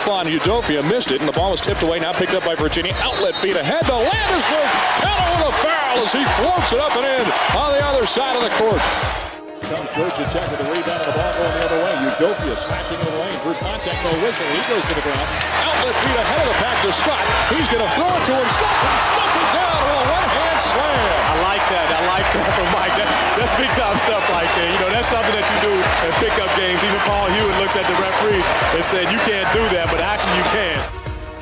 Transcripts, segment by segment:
on Udofia, missed it, and the ball was tipped away, now picked up by Virginia. Outlet feed ahead to Landisburg. Keller with a foul as he floats it up and in on the other side of the court. Comes Georgia Tech with the rebound and the ball going the other way. Udofia smashing in the lane. Drew contact, no whistle. He goes to the ground. Outlet feed ahead of the pack to Scott. He's going to throw it to himself and stuff it down with a one-hand slam. I like that from Mike. That's big-time stuff right there. You know, that's something that you do in pickup games. Even Paul Hewitt looks at the referees and said, you can't do that, but actually you can.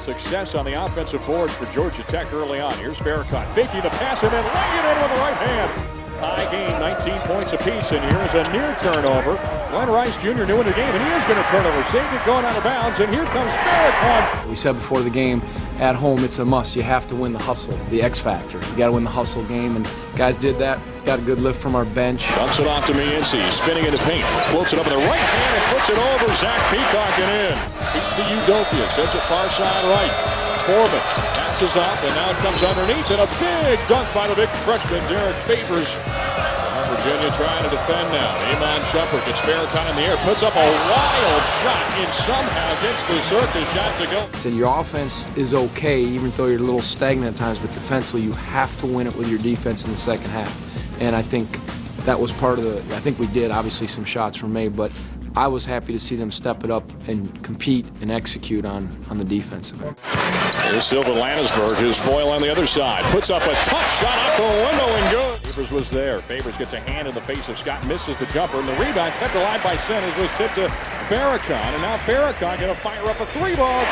Success on the offensive boards for Georgia Tech early on. Here's Farrakhan faking the pass and then laying it in with the right hand. High gain, 19 points apiece, and here's a near turnover. Glenn Rice Jr. new in the game, and he is going to turn over. Saved it going out of bounds, and here comes Farrakhan. We said before the game, at home it's a must. You have to win the hustle, the X factor. You got to win the hustle game, and guys did that. Got a good lift from our bench. Dumps it off to Mienzi, spinning into paint. Floats it up with the right hand and puts it over Zach Peacock and in. Feeds to Udofia, sends it far side right. Foreman passes off, and now it comes underneath, and a big dunk by the big freshman, Derek Favors. Virginia trying to defend now. Iman Shumpert gets Farrakhan in the air, puts up a wild shot, and somehow gets the circus shot to go. So your offense is okay, even though you're a little stagnant at times, but defensively you have to win it with your defense in the second half. And I think that was part of I think we did, obviously some shots were made, but I was happy to see them step it up and compete and execute on the defensive end. Here's Sylvan Landisburg, his foil on the other side. Puts up a tough shot out the window and good. Favors was there. Favors gets a hand in the face of Scott, misses the jumper, and the rebound kept alive by Centers was tipped to Farrakhan, and now Farrakhan going to fire up a three ball.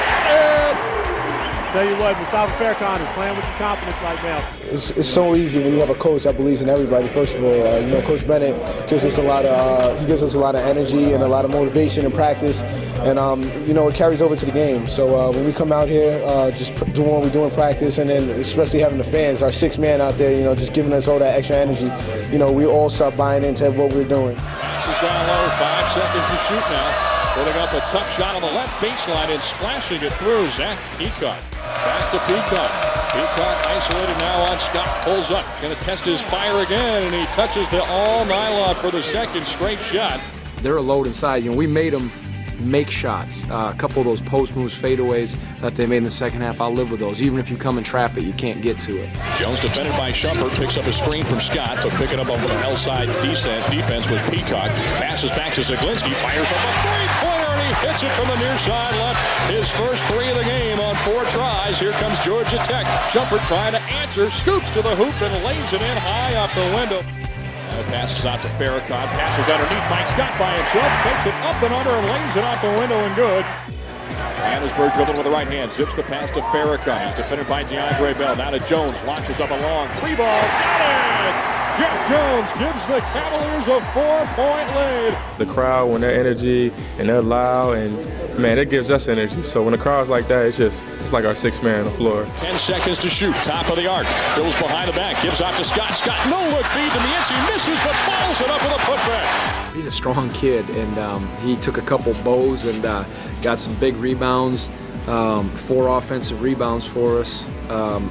Tell you what, Mustafa Farrakhan is playing with your confidence right now. It's so easy when you have a coach that believes in everybody. First of all, you know, Coach Bennett gives us a lot of energy and a lot of motivation in practice, and you know, it carries over to the game. So when we come out here, just doing what we do in practice, and then especially having the fans, our sixth man out there, you know, just giving us all that extra energy, you know, we all start buying into what we're doing. Passes down low, 5 seconds to shoot now. Putting up a tough shot on the left baseline and splashing it through Zach Peacock. Back to Peacock. Peacock isolated now on Scott. Pulls up. Going to test his fire again, and he touches the all nylon for the second straight shot. They're a load inside. You know, we made them make shots. A couple of those post moves, fadeaways that they made in the second half, I'll live with those. Even if you come and trap it, you can't get to it. Jones defended by Shumpert, picks up a screen from Scott, but picking up on the L side defense was Peacock. Passes back to Zaglinski, fires up a three-pointer, and he hits it from the near side left. His first three of the game on 4 tries. Here comes Georgia Tech. Shumpert trying to answer, scoops to the hoop and lays it in high off the window. Passes out to Farrakhan, passes underneath Mike Scott by himself, takes it up and under and lays it out the window and good. Landisburg dribbling with the right hand, zips the pass to Farrakhan. He's defended by DeAndre Bell. Now to Jones, launches up a long 3 ball, got it! Jeff Jones gives the Cavaliers a 4-point lead. The crowd, when they're energy and they're loud, and man, it gives us energy. So when the crowd's like that, it's like our sixth man on the floor. 10 seconds to shoot, top of the arc. Fills behind the back, gives out to Scott. Scott, no look feed to Mienzi, misses, but follows it up with a putback. He's a strong kid, and he took a couple bows and got some big rebounds, 4 offensive rebounds for us,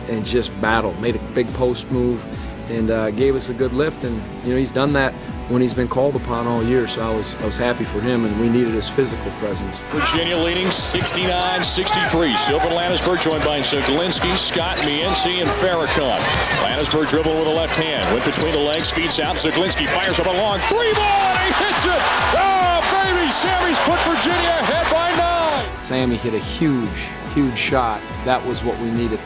and just battled, made a big post move, and gave us a good lift. And you know, he's done that when he's been called upon all year, so I was happy for him, and we needed his physical presence. Virginia leading 69-63. Sylvan Landisburg joined by Zaglinski, Scott, Mienzi, and Farrakhan. Landisburg dribbling with the left hand, went between the legs, feeds out. Zaglinski fires up a long 3-ball, and he hits it! Oh, baby! Sammy's put Virginia ahead by 9. Sammy hit a huge shot. That was what we needed.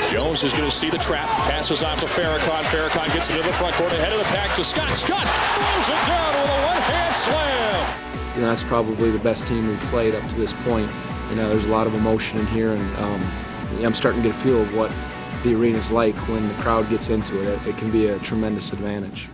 Jones is going to see the trap, passes off to Farrakhan. Farrakhan gets into the front court, ahead of the pack to Scott. Scott throws it down with a one-hand slam. You know, that's probably the best team we've played up to this point. You know, there's a lot of emotion in here, and I'm starting to get a feel of what the arena's like when the crowd gets into it. It can be a tremendous advantage.